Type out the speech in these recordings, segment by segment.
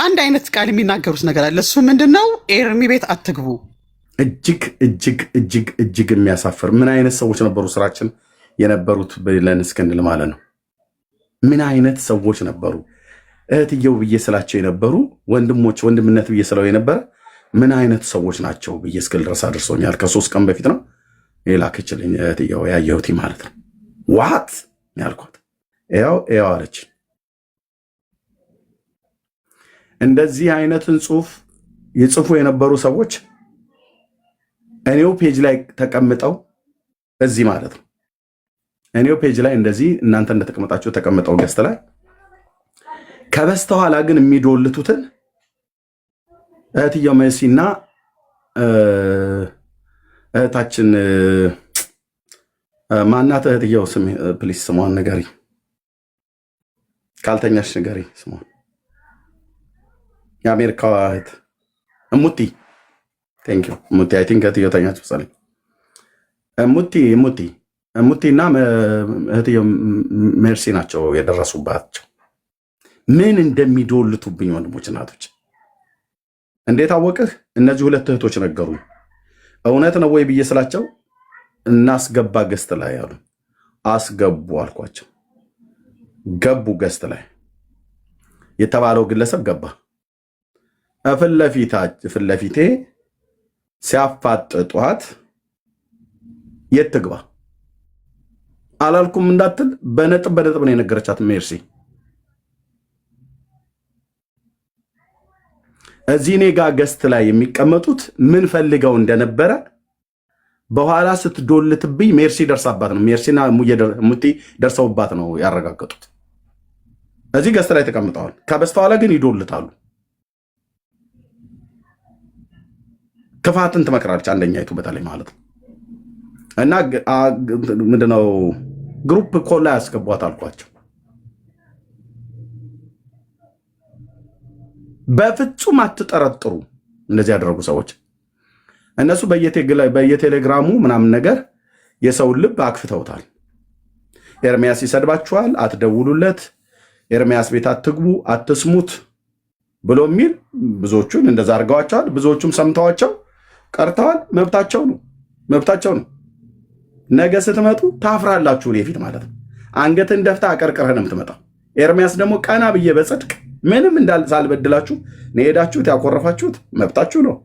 አንድ አይነት ቃል የሚናገሩት ነገር አለ። እሱ ምንድነው? ኤርሚ ቤት አትግቡ። እጅግ እጅግ እጅግ እጅግ የሚያሳፍር ምን አይነት ሰዎች ነበሩ ስራችን የነበሩት ብለን እስክንል ማለት ነው። ምን አይነት ሰዎች ነበሩ? እህትየው ብዬ ስላቸው የነበሩ ወንድሞች፣ ወንድምነት ብዬ ስለው የነበረ ምን አይነት ሰዎች ናቸው ብዬ እስክል ድረስ አድርሶኛል። ከ3 ቀን በፊት ነው የላከችልኝ እህትየው ያየሁት ማለት ነው። ዋት ያልኳት ያው አለች። እንደዚህ አይነትን ጽሁፍ ይጽፉ የነበሩ ሰዎች እኔው ፔጅ ላይ ተቀምጠው እዚህ ማለት ነው። እኔው ፔጅ ላይ እንደዚህ እናንተ እንደተቀመጣችሁ ተቀምጠው ገስት ላይ ከበስተኋላ ግን የሚዶልቱትን እህትየው መሲና እህታችን ማናት? እህትየው ስም ፕሊስ ስሟን ንገሪ፣ ካልተኛሽ ንገሪ ስሟን። የአሜሪካዋ እህት እሙቲ ቴንክ ዩ እሙቲ። አይ ቲንክ እህትየው ተኛች መሰለኝ። እሙቲና እህትየው ሜርሲ ናቸው የደረሱባቸው። ምን እንደሚዶልቱብኝ ወንድሞች እናቶች፣ እንዴት አወቅህ? እነዚህ 2 እህቶች ነገሩ። እውነት ነው ወይ ብዬ ስላቸው እናስገባ ገስት ላይ ያሉ አስገቡ አልኳቸው። ገቡ ገስት ላይ የተባለው ግለሰብ ገባ። ፊት ለፊቴ ሲያፋጥጧት የት ትግባ አላልኩም እንዳትል በነጥብ ነው የነገረቻት ሜርሲ። እዚህ እኔ ጋር ገስት ላይ የሚቀመጡት ምን ፈልገው እንደነበረ በኋላ ስትዶልትብኝ ሜርሲ ደርሳባት ነው። ሜርሲና ሙቲ ደርሰውባት ነው ያረጋገጡት። እዚህ ገስት ላይ ተቀምጠዋል። ከበስተኋላ ግን ይዶልታሉ። ክፋትን ትመክራለች አንደኛይቱ በተለይ ማለት ነው። እና ምንድነው ግሩፕ ኮል ላይ ያስገቧት አልኳቸው። በፍጹም አትጠረጥሩ እንደዚህ ያደረጉ ሰዎች። እነሱ በየቴሌግራሙ ምናምን ነገር የሰውን ልብ አክፍተውታል። ኤርሚያስ ይሰድባችኋል፣ አትደውሉለት፣ ኤርሚያስ ቤት አትግቡ፣ አትስሙት ብሎ የሚል ብዙዎቹን እንደዛ አድርገዋቸዋል። ብዙዎቹም ሰምተዋቸው ቀርተዋል። መብታቸው ነው። ነገ ስትመጡ ታፍራላችሁ። እኔ ፊት ማለት ነው። አንገትን ደፍታ አቀርቅረህ ነው የምትመጣው። ኤርሚያስ ደግሞ ቀና ብዬ በጽድቅ ምንም ሳልበድላችሁ ነው ሄዳችሁት ያኮረፋችሁት፣ መብታችሁ ነው።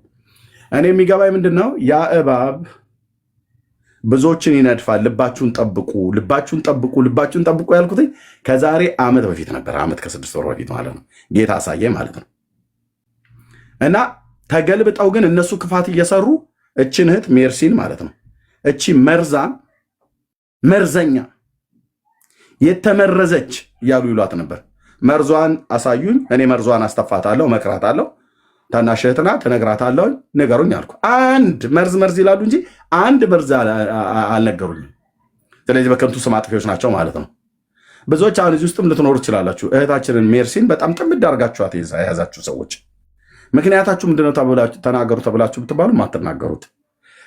እኔ የሚገባኝ ምንድነው ያ እባብ ብዙዎችን ይነድፋል። ልባችሁን ጠብቁ ያልኩት ከዛሬ ዓመት በፊት ነበር። ዓመት ከ6 ወር በፊት ማለት ነው። ጌታ አሳየ ማለት ነው። እና ተገልብጠው ግን እነሱ ክፋት እየሰሩ እችን እህት ሜርሲን ማለት ነው እቺ መርዘኛ የተመረዘች እያሉ ይሏት ነበር። መርዟን አሳዩኝ፣ እኔ መርዟን አስተፋታለሁ፣ መክራታለሁ። ታናሽ እህት ናት፣ እነግራታለሁ። ንገሩኝ አልኩ። አንድ መርዝ ይላሉ እንጂ አንድ መርዝ አልነገሩኝም። ስለዚህ በከንቱ ስም አጥፊዎች ናቸው ማለት ነው። ብዙዎች አሁን እዚህ ውስጥም ልትኖሩ ትችላላችሁ። እህታችንን ሜርሲን በጣም ጥምድ አድርጋችኋት የያዛችሁ ሰዎች ምክንያታችሁ ምንድነው? ተናገሩ ተብላችሁ ብትባሉ አትናገሩት።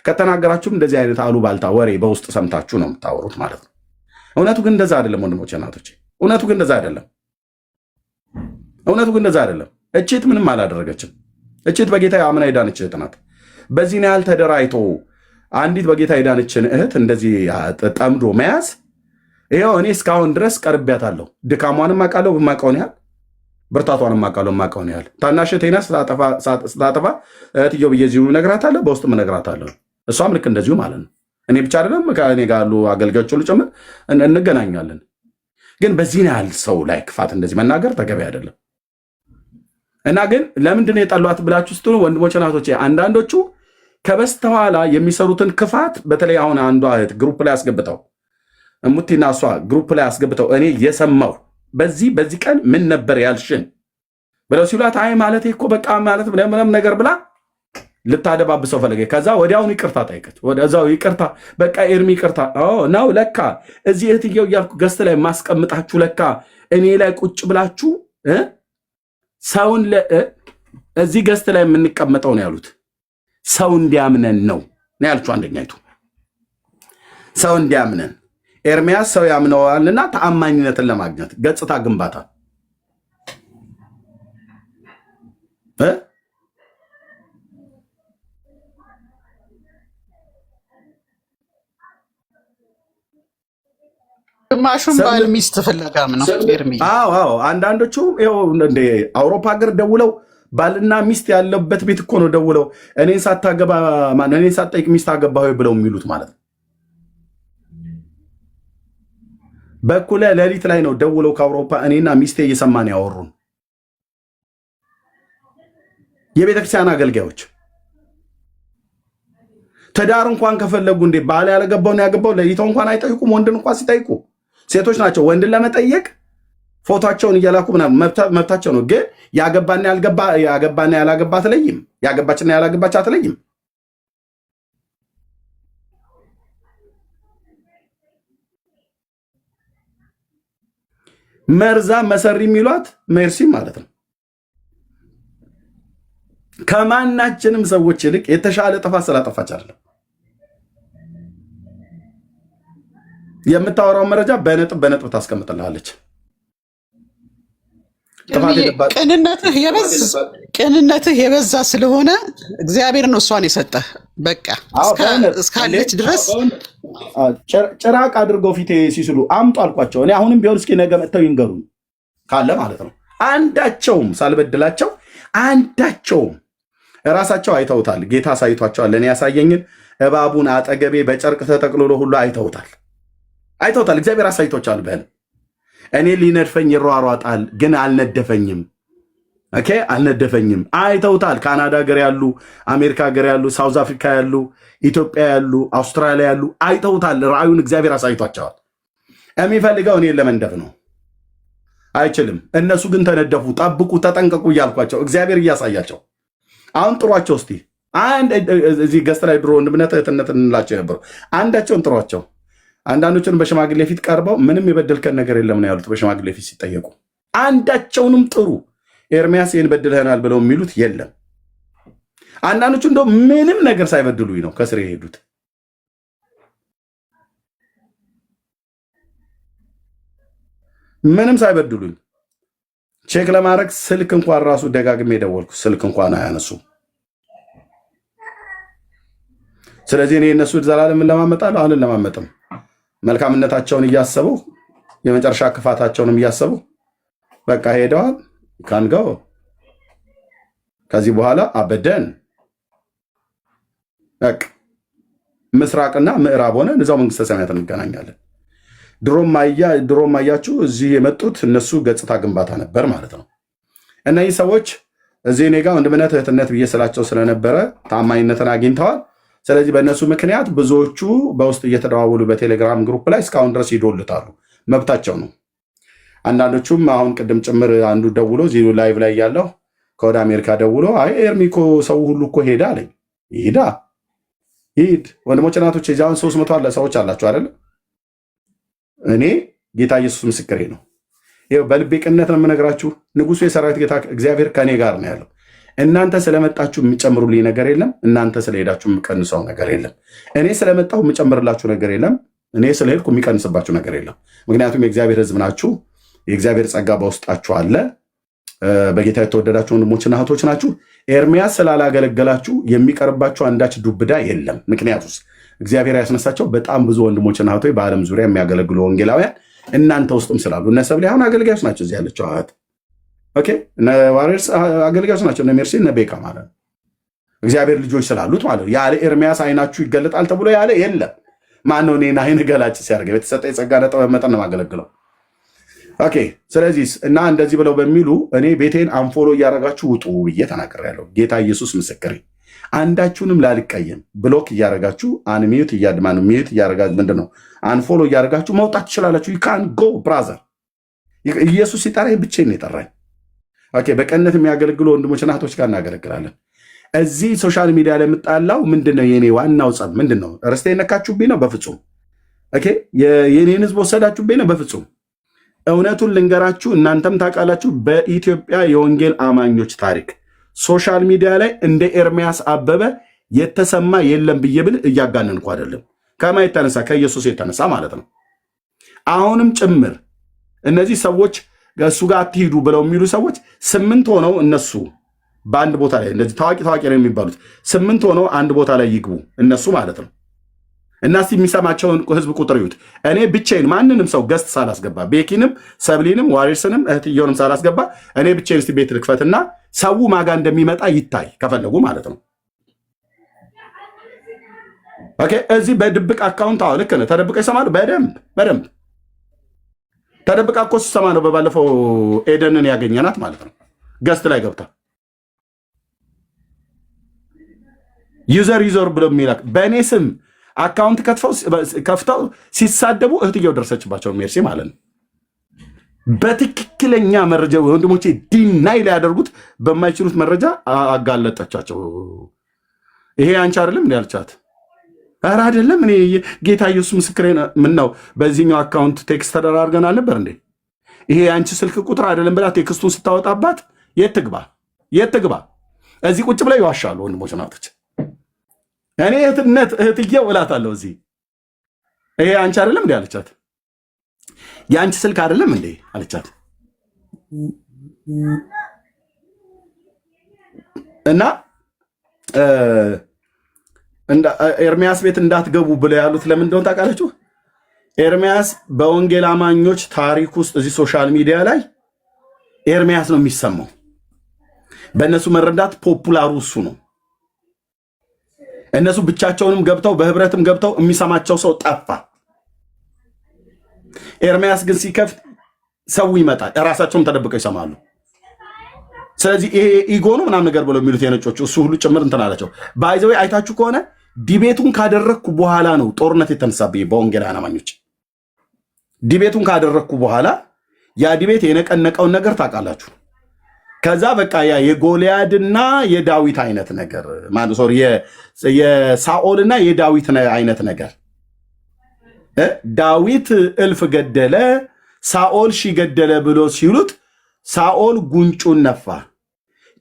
ከተናገራችሁም እንደዚህ አይነት አሉባልታ ወሬ በውስጥ ሰምታችሁ ነው የምታወሩት ማለት ነው። እውነቱ ግን እንደዛ አይደለም ወንድሞቼ እናቶቼ፣ እውነቱ ግን እንደዛ አይደለም። እችት ምንም አላደረገችም። እችት በጌታ አምና የዳነች እህት ናት። በዚህ ያህል ተደራይቶ አንዲት በጌታ የዳነችን እህት እንደዚህ ጠምዶ መያዝ፣ ይኸው እኔ እስካሁን ድረስ ቀርቤያታለሁ። ድካሟንም አውቃለሁ፣ በማውቀውን ያህል ብርታቷንም አውቃለሁ፣ በማውቀውን ያህል። ታናሽ እህቴ ናት። ስታጠፋ እህትየው ብዬ እዚሁ እነግራታለሁ፣ በውስጥም እነግራታለሁ። እሷም ልክ እንደዚሁ ማለት ነው። እኔ ብቻ አይደለም ከእኔ ጋር ያሉ አገልጋዮች ሁሉ ጭምር እንገናኛለን። ግን በዚህ ያህል ሰው ላይ ክፋት እንደዚህ መናገር ተገቢ አይደለም። እና ግን ለምንድነው የጠሏት ብላችሁ ስትሉ ወንድሞች ናቶቼ፣ አንዳንዶቹ ከበስተኋላ የሚሰሩትን ክፋት በተለይ አሁን አንዷ እህት ግሩፕ ላይ አስገብተው እሙቲና እሷ ግሩፕ ላይ አስገብተው እኔ የሰማው በዚህ ቀን ምን ነበር ያልሽን ብለው ሲሏት አይ ማለት እኮ በቃ ማለት ምንም ነገር ብላ ልታደባብሰው ፈለገ። ከዛ ወዲያውኑ ይቅርታ ጠይቀች። ወደዛው ይቅርታ በቃ ኤርሚ ይቅርታ ነው ለካ እዚህ እህትየው እያልኩ ገስት ላይ ማስቀምጣችሁ ለካ እኔ ላይ ቁጭ ብላችሁ ሰውን እዚህ ገስት ላይ የምንቀመጠው ነው ያሉት። ሰው እንዲያምነን ነው ያልችው አንደኛይቱ። ሰው እንዲያምነን ኤርሚያስ ሰው ያምነዋልና ተአማኝነትን ለማግኘት ገጽታ ግንባታ እ ግማሹም ባል ሚስት ፍለጋም ነው ኤርሚ። አዎ አንዳንዶቹ ይኸው እንደ አውሮፓ ሀገር ደውለው ባልና ሚስት ያለበት ቤት እኮ ነው ደውለው እኔን ሳታገባ እኔን ሳትጠይቅ ሚስት አገባህ ብለው የሚሉት ማለት ነው። በኩለ ሌሊት ላይ ነው ደውለው ከአውሮፓ እኔና ሚስቴ እየሰማን ያወሩን የቤተክርስቲያን አገልጋዮች። ትዳር እንኳን ከፈለጉ እንዴ ባል ያለገባው ነው ያገባው ለይተው እንኳን አይጠይቁም። ወንድን እንኳን ሲጠይቁ ሴቶች ናቸው ወንድን ለመጠየቅ ፎቶቸውን እየላኩ መብታቸው ነው። ግን ያገባና ያላገባ አትለይም፣ ያገባችና ያላገባች አትለይም። መርዛ መሰሪ የሚሏት ሜርሲ ማለት ነው። ከማናችንም ሰዎች ይልቅ የተሻለ ጥፋት ስላጠፋች አይደለም። የምታወራው መረጃ በነጥብ ታስቀምጥልሃለች። ቅንነትህ የበዛ ስለሆነ እግዚአብሔር ነው እሷን የሰጠህ። በቃ እስካለች ድረስ ጭራቅ አድርገው ፊቴ ሲስሉ አምጡ አልኳቸው። እኔ አሁንም ቢሆን እስኪ ነገ መጥተው ይንገሩ ካለ ማለት ነው። አንዳቸውም ሳልበድላቸው አንዳቸውም ራሳቸው አይተውታል። ጌታ አሳይቷቸዋል። እኔ ያሳየኝን እባቡን አጠገቤ በጨርቅ ተጠቅልሎ ሁሉ አይተውታል። እግዚአብሔር አሳይቶቻል። በል እኔ ሊነድፈኝ ይሯሯጣል፣ ግን አልነደፈኝም። ኦኬ አልነደፈኝም። አይተውታል። ካናዳ ሀገር ያሉ፣ አሜሪካ ሀገር ያሉ፣ ሳውዝ አፍሪካ ያሉ፣ ኢትዮጵያ ያሉ፣ አውስትራሊያ ያሉ አይተውታል። ራእዩን እግዚአብሔር አሳይቷቸዋል። የሚፈልገው እኔን ለመንደፍ ነው። አይችልም። እነሱ ግን ተነደፉ። ጠብቁ፣ ተጠንቀቁ እያልኳቸው እግዚአብሔር እያሳያቸው አሁን ጥሯቸው እስቲ። እዚህ ገስት ላይ ድሮ ወንድምነት እህትነት እንላቸው የነበሩ አንዳቸውን ጥሯቸው። አንዳንዶቹን በሽማግሌ ፊት ቀርበው ምንም የበደልከን ነገር የለም ነው ያሉት። በሽማግሌ ፊት ሲጠየቁ አንዳቸውንም ጥሩ ኤርሚያስ ይህን በድልህናል ብለው የሚሉት የለም። አንዳንዶቹ እንደው ምንም ነገር ሳይበድሉኝ ነው ከስር የሄዱት። ምንም ሳይበድሉኝ ቼክ ለማድረግ ስልክ እንኳን ራሱ ደጋግሜ የደወልኩ ስልክ እንኳን አያነሱም። ስለዚህ እኔ እነሱ ዘላለም ለማመጣለሁ አልለማመጥም። መልካምነታቸውን እያሰቡ የመጨረሻ ክፋታቸውንም እያሰቡ በቃ ሄደዋል። ካንገው ከዚህ በኋላ አበደን በቃ ምስራቅና ምዕራብ ሆነን እዛው መንግስተ ሰማያት እንገናኛለን። ድሮም አያችሁ እዚህ የመጡት እነሱ ገጽታ ግንባታ ነበር ማለት ነው። እነዚህ ሰዎች እዚህ እኔ ጋር ወንድምነት እህትነት ብዬ ስላቸው ስለነበረ ታማኝነትን አግኝተዋል። ስለዚህ በእነሱ ምክንያት ብዙዎቹ በውስጥ እየተደዋወሉ በቴሌግራም ግሩፕ ላይ እስካሁን ድረስ ይዶልታሉ። መብታቸው ነው። አንዳንዶቹም አሁን ቅድም ጭምር አንዱ ደውሎ እዚህ ላይቭ ላይ ያለው ከወደ አሜሪካ ደውሎ አይ ኤርሚ እኮ ሰው ሁሉ እኮ ሄዳ አለኝ። ሂድ ወንድሞች እናቶች፣ እዚያውን 300 ሰዎች አላችሁ አይደለ? እኔ ጌታ ኢየሱስ ምስክሬ ነው። ይኸው በልቤ ቅንነት ነው የምነግራችሁ። ንጉሱ የሰራዊት ጌታ እግዚአብሔር ከኔ ጋር ነው ያለው። እናንተ ስለመጣችሁ የሚጨምሩልኝ ነገር የለም። እናንተ ስለሄዳችሁ የሚቀንሰው ነገር የለም። እኔ ስለመጣሁ የሚጨምርላችሁ ነገር የለም። እኔ ስለሄድኩ የሚቀንስባችሁ ነገር የለም። ምክንያቱም የእግዚአብሔር ሕዝብ ናችሁ። የእግዚአብሔር ጸጋ በውስጣችሁ አለ። በጌታ የተወደዳችሁ ወንድሞችና እህቶች ናችሁ። ኤርሚያስ ስላላገለገላችሁ የሚቀርባችሁ አንዳች ዱብዳ የለም። ምክንያቱስ እግዚአብሔር ያስነሳቸው በጣም ብዙ ወንድሞችና እህቶች በዓለም ዙሪያ የሚያገለግሉ ወንጌላውያን እናንተ ውስጥም ስላሉ እነ ሰብሌ አሁን አገልጋዮች ናቸው። እዚህ ያለችው እህት ኦኬ፣ እነ ዋሬርስ አገልጋዮች ናቸው። እነ ሜርሲ እነ ቤካ ማለት ነው። እግዚአብሔር ልጆች ስላሉት ማለት ነው። ያለ ኤርሚያስ አይናችሁ ይገለጣል ተብሎ ያለ የለም። ማነው እኔን አይን ገላጭ ሲያደርገ? የተሰጠ የጸጋ ነጥብ መጠን ነው የማገለግለው። ኦኬ፣ ስለዚህ እና እንደዚህ ብለው በሚሉ እኔ ቤቴን አንፎሎ እያደረጋችሁ ውጡ ብዬ ተናግሬያለሁ። ጌታ ኢየሱስ ምስክሬ። አንዳችሁንም ላልቀየም ብሎክ እያደረጋችሁ አንሚዩት ሚዩት እያደረጋችሁ ምንድነው አንፎሎ እያደረጋችሁ መውጣት ትችላላችሁ። ዩካን ጎ ብራዘር። ኢየሱስ ሲጠራኝ ብቻዬን ነው የጠራኝ። ኦኬ፣ በቀነት የሚያገለግሉ ወንድሞችና እህቶች ጋር እናገለግላለን። እዚህ ሶሻል ሚዲያ ላይ የምጣላው ምንድነው? የኔ ዋናው ጸብ ምንድነው? ርስቴ ነካችሁብኝ ነው? በፍጹም። ኦኬ፣ የኔን ህዝብ ወሰዳችሁብኝ ነው? በፍጹም። እውነቱን ልንገራችሁ፣ እናንተም ታውቃላችሁ። በኢትዮጵያ የወንጌል አማኞች ታሪክ ሶሻል ሚዲያ ላይ እንደ ኤርሚያስ አበበ የተሰማ የለም ብዬ ብል እያጋነንኩ አይደለም። ከማ የተነሳ ከኢየሱስ የተነሳ ማለት ነው። አሁንም ጭምር እነዚህ ሰዎች እሱ ጋር አትሂዱ ብለው የሚሉ ሰዎች 8 ሆነው እነሱ በአንድ ቦታ ላይ እንደዚህ ታዋቂ ነው የሚባሉት 8 ሆነው አንድ ቦታ ላይ ይግቡ እነሱ ማለት ነው። እና እስቲ የሚሰማቸውን ህዝብ ቁጥር ይዩት። እኔ ብቻዬን ማንንም ሰው ገስት ሳላስገባ ቤኪንም፣ ሰብሊንም፣ ዋሪስንም እህትየውንም ሳላስገባ እኔ ብቻዬን እስቲ ቤት ልክፈትና ሰው ማጋ እንደሚመጣ ይታይ ከፈለጉ ማለት ነው። ኦኬ እዚህ በድብቅ አካውንት ልክ ነው ተደብቀ ይሰማሉ። በደንብ ተደብቃ እኮ ሲሰማ ነው። በባለፈው ኤደንን ያገኘናት ማለት ነው። ገስት ላይ ገብታ ዩዘር ብሎ የሚላክ በእኔ ስም አካውንት ከፍተው ሲሳደቡ እህትየው ደረሰችባቸው። ሜርሲ ማለት ነው። በትክክለኛ መረጃ ወንድሞቼ ዲናይ ሊያደርጉት በማይችሉት መረጃ አጋለጠቻቸው። ይሄ አንቺ አይደለም እንዴ አልቻት። ኧረ አይደለም እኔ ጌታ ኢየሱስ ምስክሬ ምን ነው በዚህኛው አካውንት ቴክስት ተደራርገን አልነበር እንዴ? ይሄ አንቺ ስልክ ቁጥር አይደለም ብላ ቴክስቱን ስታወጣባት የት ትግባ? እዚህ ቁጭ ብለው ይዋሻሉ ወንድሞች ናቶች። እኔ እህትየው እላታለሁ እዚህ ይሄ አንቺ አይደለም እንዴ አለቻት። የአንቺ ስልክ አይደለም እንዴ አለቻት። እና ኤርሚያስ ቤት እንዳትገቡ ብለው ያሉት ለምን እንደሆነ ታውቃላችሁ? ኤርሚያስ በወንጌል አማኞች ታሪክ ውስጥ እዚህ ሶሻል ሚዲያ ላይ ኤርሚያስ ነው የሚሰማው። በእነሱ መረዳት ፖፑላሩ እሱ ነው። እነሱ ብቻቸውንም ገብተው በህብረትም ገብተው የሚሰማቸው ሰው ጠፋ። ኤርሚያስ ግን ሲከፍት ሰው ይመጣል፣ እራሳቸውም ተደብቀው ይሰማሉ። ስለዚህ ይሄ ኢጎ ነው ምናምን ነገር ብለው የሚሉት የነጮቹ እሱ ሁሉ ጭምር እንትን አላቸው። ባይዘዌ አይታችሁ ከሆነ ዲቤቱን ካደረግኩ በኋላ ነው ጦርነት የተነሳብኝ በወንጌል አማኞች። ዲቤቱን ካደረግኩ በኋላ ያ ዲቤት የነቀነቀውን ነገር ታውቃላችሁ። ከዛ በቃ ያ የጎልያድና የዳዊት አይነት ነገር የሳኦልና የዳዊት አይነት ነገር ዳዊት እልፍ ገደለ ሳኦል ሺህ ገደለ ብሎ ሲሉት ሳኦል ጉንጩን ነፋ።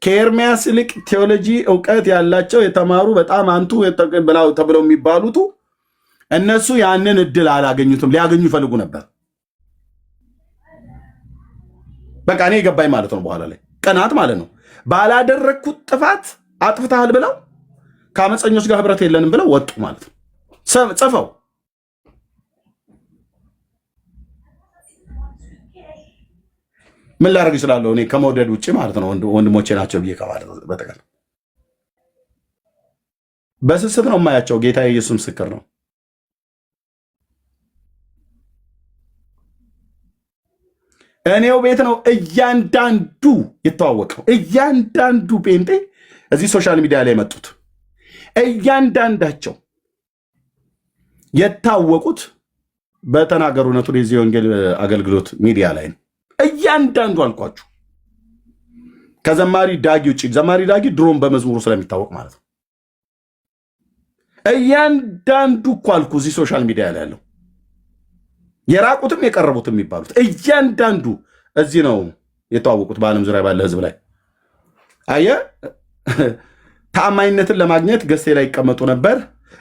ከኤርሚያስ ይልቅ ቴዎሎጂ እውቀት ያላቸው የተማሩ በጣም አንቱ ተብለው የሚባሉቱ እነሱ ያንን እድል አላገኙትም። ሊያገኙ ይፈልጉ ነበር። በቃ እኔ የገባኝ ማለት ነው። በኋላ ላይ ቅናት ማለት ነው። ባላደረግኩት ጥፋት አጥፍተሃል ብለው ከአመፀኞች ጋር ህብረት የለንም ብለው ወጡ ማለት ነው። ጽፈው ምን ላደርግ እችላለሁ እኔ ከመውደድ ውጭ ማለት ነው። ወንድሞቼ ናቸው ብዬ ከማለት በተቀር በስስት ነው የማያቸው። ጌታ ኢየሱስ ምስክር ነው። እኔው ቤት ነው እያንዳንዱ የተዋወቀው። እያንዳንዱ ጴንጤ እዚህ ሶሻል ሚዲያ ላይ የመጡት እያንዳንዳቸው የታወቁት በተናገሩ ነቱ የዚህ ወንጌል አገልግሎት ሚዲያ ላይ ነው። እያንዳንዱ አልኳችሁ ከዘማሪ ዳጊ ውጭ። ዘማሪ ዳጊ ድሮም በመዝሙሩ ስለሚታወቅ ማለት ነው። እያንዳንዱ እኮ አልኩ እዚህ ሶሻል ሚዲያ ላይ ያለው የራቁትም የቀረቡትም የሚባሉት እያንዳንዱ እዚህ ነው የተዋወቁት። በዓለም ዙሪያ ባለ ህዝብ ላይ አየ ታማኝነትን ለማግኘት ገስቴ ላይ ይቀመጡ ነበር።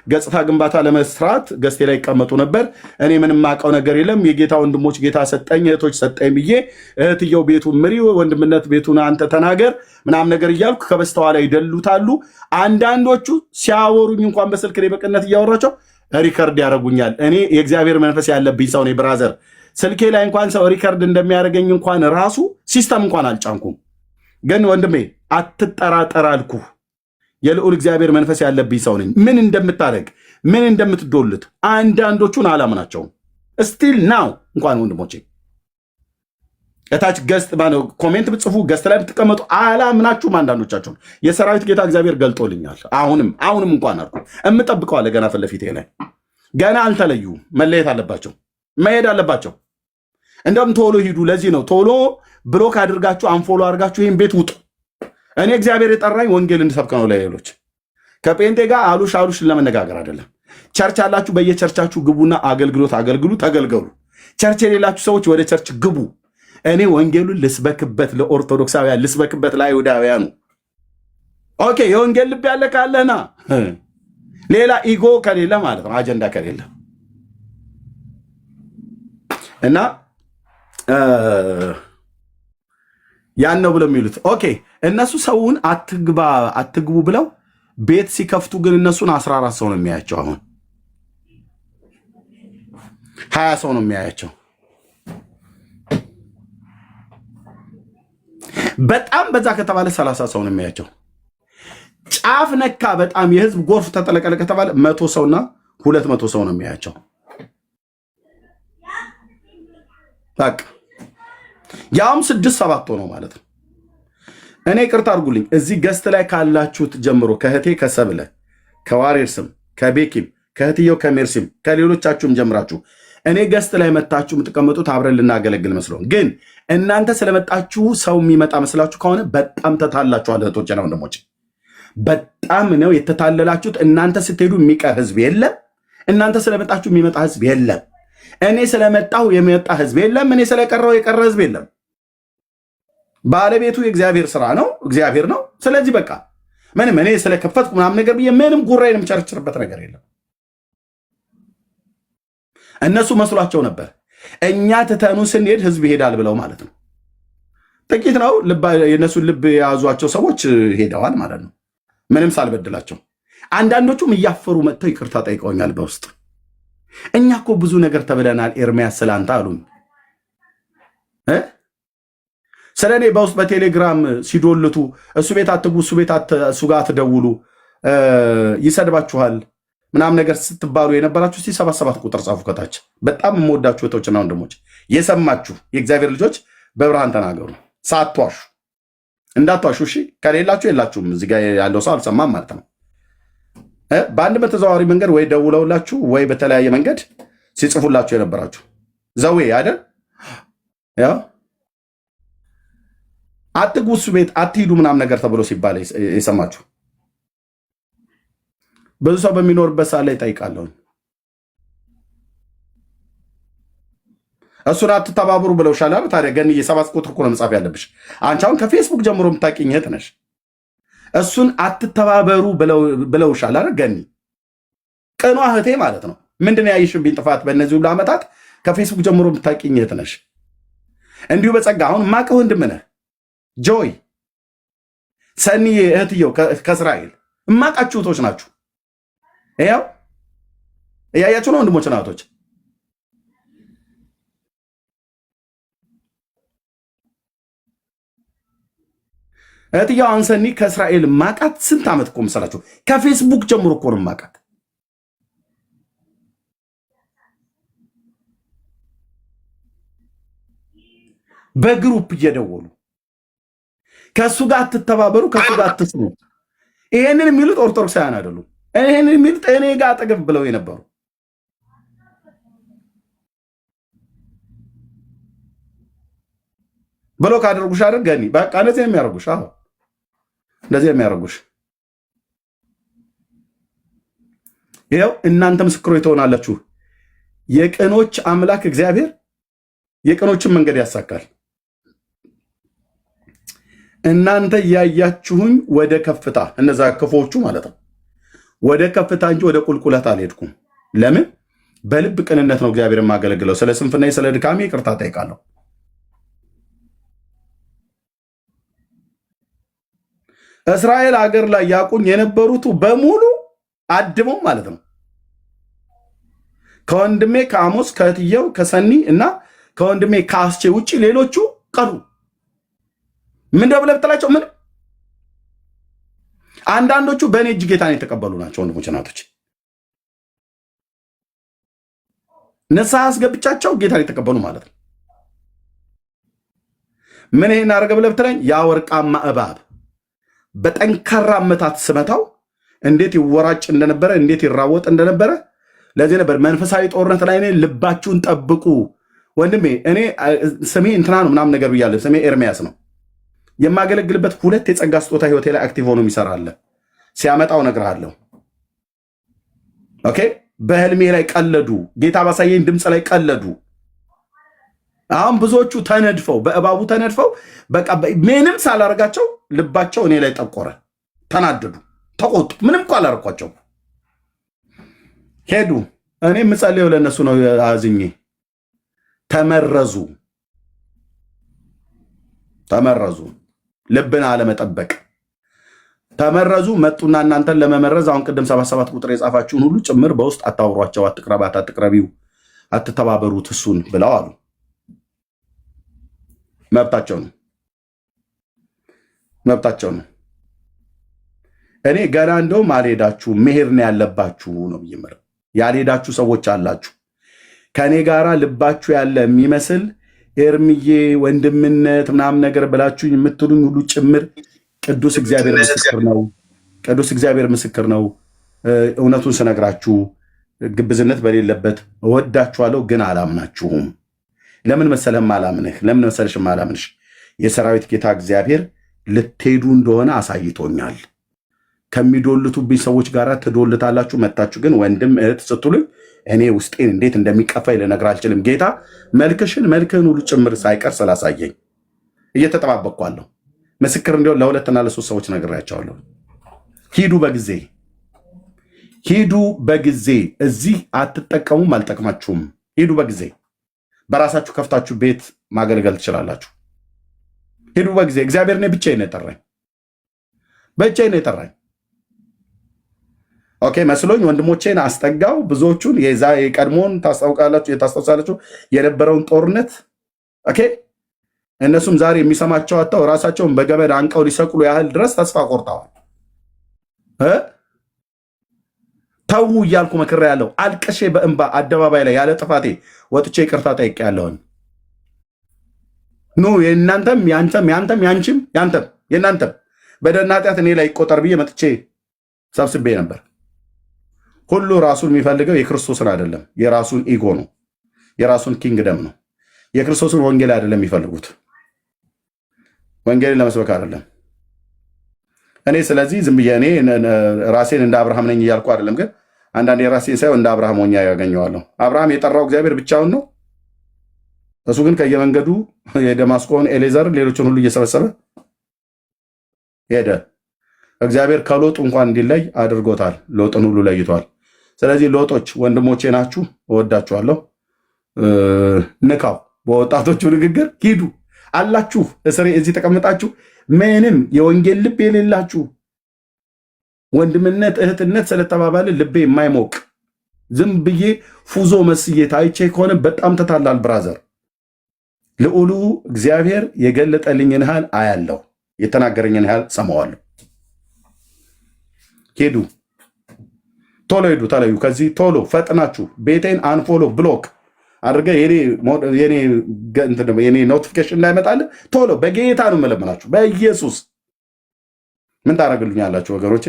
ገጽታ ግንባታ ለመስራት ገስቴ ላይ ይቀመጡ ነበር። እኔ ምንም ማውቀው ነገር የለም የጌታ ወንድሞች ጌታ ሰጠኝ እህቶች ሰጠኝ ብዬ እህትየው ቤቱን ምሪ ወንድምነት ቤቱን አንተ ተናገር ምናምን ነገር እያልኩ ከበስተኋላ ይደሉታሉ። አንዳንዶቹ ሲያወሩኝ እንኳን በስልክ ላይ በቅነት እያወራቸው ሪከርድ ያደርጉኛል። እኔ የእግዚአብሔር መንፈስ ያለብኝ ሰው ነኝ ብራዘር። ስልኬ ላይ እንኳን ሰው ሪከርድ እንደሚያደርገኝ እንኳን ራሱ ሲስተም እንኳን አልጫንኩም። ግን ወንድሜ አትጠራጠር አልኩህ። የልዑል እግዚአብሔር መንፈስ ያለብኝ ሰው ነኝ። ምን እንደምታደርግ ምን እንደምትዶልት አንዳንዶቹን አላምናቸውም። ስቲል ናው እንኳን ወንድሞቼ እታች ገስት ማነው ኮሜንት ብጽፉ ገስት ላይ ብትቀመጡ አላምናችሁም። አንዳንዶቻችሁን የሰራዊት ጌታ እግዚአብሔር ገልጦልኛል። አሁንም እንኳን አልኩ እምጠብቀው አለ ገና ፊት ላይ ገና አልተለዩም። መለየት አለባቸው፣ መሄድ አለባቸው። እንደውም ቶሎ ሂዱ። ለዚህ ነው ቶሎ ብሎክ አድርጋችሁ አንፎሎ አድርጋችሁ ይህን ቤት ውጡ። እኔ እግዚአብሔር የጠራኝ ወንጌል እንድሰብክ ነው ለሌሎች። ከጴንጤ ጋር አሉሽ ለመነጋገር አይደለም። ቸርች ያላችሁ በየቸርቻችሁ ግቡና አገልግሉ፣ ተገልገሉ። ቸርች የሌላችሁ ሰዎች ወደ ቸርች ግቡ። እኔ ወንጌሉን ልስበክበት፣ ለኦርቶዶክሳውያን ልስበክበት፣ ለአይሁዳውያኑ። ኦኬ የወንጌል ልብ ያለ ካለና ሌላ ኢጎ ከሌለ ማለት ነው፣ አጀንዳ ከሌለ እና ያን ነው ብለው የሚሉት። ኦኬ እነሱ ሰውን አትግቡ ብለው ቤት ሲከፍቱ ግን እነሱን 14 ሰው ነው የሚያያቸው። አሁን 20 ሰው ነው የሚያያቸው። በጣም በዛ ከተባለ 30 ሰው ነው የሚያያቸው። ጫፍ ነካ በጣም የህዝብ ጎርፍ ተጠለቀለ ከተባለ 100 ሰውና 200 ሰው ነው የሚያያቸው። በቃ ያውም 6-7 ሆኖ ማለት ነው። እኔ ቅርታ አድርጉልኝ እዚህ ገስት ላይ ካላችሁት ጀምሮ ከህቴ ከሰብለ ከዋሬርስም ከቤኪም ከህትየው ከሜርሲም ከሌሎቻችሁም ጀምራችሁ እኔ ገስት ላይ መጣችሁ የምትቀመጡት አብረን ልናገለግል መስሎን፣ ግን እናንተ ስለመጣችሁ ሰው የሚመጣ መስላችሁ ከሆነ በጣም ተታላችኋል። እህቶቼና ወንድሞቼ በጣም ነው የተታለላችሁት። እናንተ ስትሄዱ የሚቀር ህዝብ የለም። እናንተ ስለመጣችሁ የሚመጣ ህዝብ የለም። እኔ ስለመጣሁ የሚመጣ ህዝብ የለም። እኔ ስለቀረው የቀረ ህዝብ የለም። ባለቤቱ የእግዚአብሔር ስራ ነው፣ እግዚአብሔር ነው። ስለዚህ በቃ ምንም እኔ ስለከፈትኩ ምናምን ነገር ብዬ ምንም ጉራዬን የምቸርችርበት ነገር የለም። እነሱ መስሏቸው ነበር እኛ ትተኑ ስንሄድ ህዝብ ይሄዳል ብለው ማለት ነው። ጥቂት ነው የእነሱን ልብ የያዟቸው ሰዎች ሄደዋል ማለት ነው፣ ምንም ሳልበድላቸው። አንዳንዶቹም እያፈሩ መጥተው ይቅርታ ጠይቀውኛል በውስጥ። እኛ እኮ ብዙ ነገር ተብለናል ኤርሚያስ ስላንተ አሉኝ። ስለ እኔ በውስጥ በቴሌግራም ሲዶልቱ እሱ ቤት አትግቡ፣ እሱ ጋር አትደውሉ፣ ይሰድባችኋል ምናምን ነገር ስትባሉ የነበራችሁ 77 ቁጥር ጻፉ ከታች። በጣም የምወዳችሁ እህቶችና ወንድሞች የሰማችሁ የእግዚአብሔር ልጆች በብርሃን ተናገሩ፣ ሳትዋሹ እንዳትዋሹ። እሺ ከሌላችሁ የላችሁም። እዚህ ጋር ያለው ሰው አልሰማም ማለት ነው። በአንድ በተዘዋዋሪ መንገድ ወይ ደውለውላችሁ ወይ በተለያየ መንገድ ሲጽፉላችሁ የነበራችሁ ዘዌ አይደል? ያው አትግቡ እሱ ቤት አትሂዱ ምናምን ነገር ተብሎ ሲባል የሰማችሁ ብዙ ሰው በሚኖርበት ሰዓት ላይ እጠይቃለሁ። እሱን አትተባበሩ ብለውሻል አይደል? ታዲያ ገን የ7 ቁጥር እኮ ነው መጻፍ ያለብሽ። አንቺ አሁን ከፌስቡክ ጀምሮ የምታውቂኝ እህት ነሽ። እሱን አትተባበሩ ብለውሻል አይደል? ገኒ ቅኗ እህቴ ማለት ነው። ምንድን ያይሽብኝ ጥፋት በእነዚህ ሁሉ ዓመታት? ከፌስቡክ ጀምሮ የምታውቂኝ እህት ነሽ። እንዲሁ በጸጋ አሁን ማቀው ወንድም ነህ። ጆይ ሰኒ እህትየው ከእስራኤል እማቃችሁ እህቶች ናችሁ። ያው እያያችሁ ነው ወንድሞች ናቶች። እህትየው አንሰኒ ከእስራኤል ማቃት ስንት ዓመት እኮ መሰላችሁ? ከፌስቡክ ጀምሮ እኮ ነው ማቃት። በግሩፕ እየደወሉ ከእሱ ጋር አትተባበሩ፣ ከእሱ ጋር አትስሙ። ይሄንን የሚሉት ኦርቶዶክሳውያን አይደሉም። ይሄንን የሚሉት እኔ ጋር አጠገብ ብለው የነበሩ ብሎ ካደረጉሽ አይደል ገኒ? በቃ እንደዚህ የሚያደርጉሽ። አዎ እንደዚህ የሚያደርጉሽ። ይኸው እናንተ ምስክሮች ትሆናላችሁ። የቅኖች አምላክ እግዚአብሔር የቅኖችን መንገድ ያሳካል። እናንተ እያያችሁኝ ወደ ከፍታ፣ እነዛ ክፎቹ ማለት ነው ወደ ከፍታ እንጂ ወደ ቁልቁለት አልሄድኩም። ለምን? በልብ ቅንነት ነው እግዚአብሔር የማገለግለው። ስለ ስንፍና ስለ ድካሜ ይቅርታ ጠይቃለሁ። እስራኤል ሀገር ላይ ያቁኝ የነበሩቱ በሙሉ አድመው ማለት ነው ከወንድሜ ከአሞስ ከእህትየው ከሰኒ እና ከወንድሜ ከአስቼ ውጭ ሌሎቹ ቀሩ። ምን ደብለ ብትላቸው ምን አንዳንዶቹ በእኔ እጅ ጌታን የተቀበሉ ናቸው። ወንድሞች እናቶች ንስሐ አስገብቻቸው ጌታን የተቀበሉ ማለት ነው። ምን ይሄን አደረገ ብለህ ብትለኝ ያ ወርቃማ እባብ በጠንካራ አመታት ስመታው እንዴት ይወራጭ እንደነበረ እንዴት ይራወጥ እንደነበረ ለዚህ ነበር መንፈሳዊ ጦርነት ላይ እኔ ልባችሁን ጠብቁ። ወንድሜ እኔ ስሜ እንትና ነው ምናምን ነገር ብያለሁ። ስሜ ኤርሚያስ ነው። የማገለግልበት 2 የጸጋ ስጦታ ህይወቴ ላይ አክቲቭ ሆኖ የሚሰራለ ሲያመጣው እነግርሃለሁ። ኦኬ በህልሜ ላይ ቀለዱ። ጌታ ባሳየኝ ድምፅ ላይ ቀለዱ። አሁን ብዙዎቹ ተነድፈው በእባቡ ተነድፈው በቃ ምንም ሳላረጋቸው ልባቸው እኔ ላይ ጠቆረ፣ ተናደዱ፣ ተቆጡ። ምንም እኮ አላረኳቸው፣ ሄዱ። እኔ የምጸልየው ለእነሱ ነው። አዝኜ ተመረዙ። ተመረዙ። ልብን አለመጠበቅ ተመረዙ። መጡና እናንተን ለመመረዝ አሁን ቅድም 77 ቁጥር የጻፋችሁን ሁሉ ጭምር በውስጥ አታውሯቸው፣ አትቅረባት፣ አትቅረቢው፣ አትተባበሩት እሱን ብለው አሉ። መብታቸው ነው፣ መብታቸው ነው። እኔ ገና እንደውም አልሄዳችሁም፣ መሄድ ነው ያለባችሁ ነው ብዬ ያልሄዳችሁ ሰዎች አላችሁ። ከእኔ ጋራ ልባችሁ ያለ የሚመስል ኤርምዬ ወንድምነት ምናምን ነገር ብላችሁ የምትሉኝ ሁሉ ጭምር ቅዱስ እግዚአብሔር ምስክር ነው። ቅዱስ እግዚአብሔር ምስክር ነው። እውነቱን ስነግራችሁ ግብዝነት በሌለበት እወዳችኋለሁ፣ ግን አላምናችሁም። ለምን መሰለህም አላምንህ፣ ለምን መሰለሽም አላምንሽ። የሰራዊት ጌታ እግዚአብሔር ልትሄዱ እንደሆነ አሳይቶኛል። ከሚዶልቱብኝ ሰዎች ጋር ትዶልታላችሁ። መጣችሁ ግን ወንድም እህት ስትሉኝ እኔ ውስጤን እንዴት እንደሚቀፋኝ ልነግር አልችልም። ጌታ መልክህን ሁሉ ጭምር ሳይቀር ስላሳየኝ እየተጠባበቅኳለሁ። ምስክር እንዲሆን ለሁለትና ለሶስት ሰዎች ነግሬያቸዋለሁ። ሂዱ በጊዜ ሂዱ በጊዜ። እዚህ አትጠቀሙም፣ አልጠቅማችሁም። ሂዱ በጊዜ። በራሳችሁ ከፍታችሁ ቤት ማገልገል ትችላላችሁ። ሂዱ በጊዜ። እግዚአብሔር እኔ ብቻዬን ነው የጠራኝ፣ ብቻዬን ነው የጠራኝ። ኦኬ መስሎኝ ወንድሞቼን አስጠጋው። ብዙዎቹን የዛ የቀድሞውን ታስታውሳላችሁ የነበረውን ጦርነት። ኦኬ እነሱም ዛሬ የሚሰማቸው አጥተው ራሳቸውን በገመድ አንቀው ሊሰቅሉ ያህል ድረስ ተስፋ ቆርጠዋል። ተዉ እያልኩ መክሬ ያለው አልቅሼ በእንባ አደባባይ ላይ ያለ ጥፋቴ ወጥቼ ይቅርታ ጠይቄያለሁ። ኑ የእናንተም ያንተም ያንተም ያንቺም ያንተም የእናንተም በደልና ኃጢአት እኔ ላይ ይቆጠር ብዬ መጥቼ ሰብስቤ ነበር። ሁሉ ራሱን የሚፈልገው የክርስቶስን አይደለም፣ የራሱን ኢጎ ነው፣ የራሱን ኪንግደም ነው። የክርስቶስን ወንጌል አይደለም የሚፈልጉት፣ ወንጌልን ለመስበክ አይደለም። እኔ ስለዚህ ዝም ብዬ እኔ ራሴን እንደ አብርሃም ነኝ እያልኩ አይደለም፣ ግን አንዳንድ የራሴን ሳይሆን እንደ አብርሃም ሆኜ ያገኘዋለሁ። አብርሃም የጠራው እግዚአብሔር ብቻውን ነው። እሱ ግን ከየመንገዱ የደማስቆን ኤሌዘር ሌሎችን ሁሉ እየሰበሰበ ሄደ። እግዚአብሔር ከሎጥ እንኳን እንዲለይ አድርጎታል። ሎጥን ሁሉ ለይቷል። ስለዚህ ሎጦች ወንድሞቼ ናችሁ፣ እወዳችኋለሁ። ንካው በወጣቶቹ ንግግር ሂዱ አላችሁ። እስሬ እዚህ ተቀምጣችሁ ምንም የወንጌል ልብ የሌላችሁ ወንድምነት እህትነት ስለተባባለ ልቤ የማይሞቅ ዝም ብዬ ፉዞ መስዬ ታይቼ ከሆነ በጣም ተታላል ብራዘር። ልዑሉ እግዚአብሔር የገለጠልኝን ያህል አያለሁ፣ የተናገረኝን ያህል ሰማዋለሁ። ሄዱ፣ ቶሎ ሄዱ፣ ተለዩ። ከዚህ ቶሎ ፈጥናችሁ ቤቴን አንፎሎ ብሎክ አድርገ የኔ ኖቲፊኬሽን እንዳይመጣል ቶሎ በጌታ ነው የምለምናችሁ፣ በኢየሱስ። ምን ታደርግሉኛላችሁ ወገኖቼ?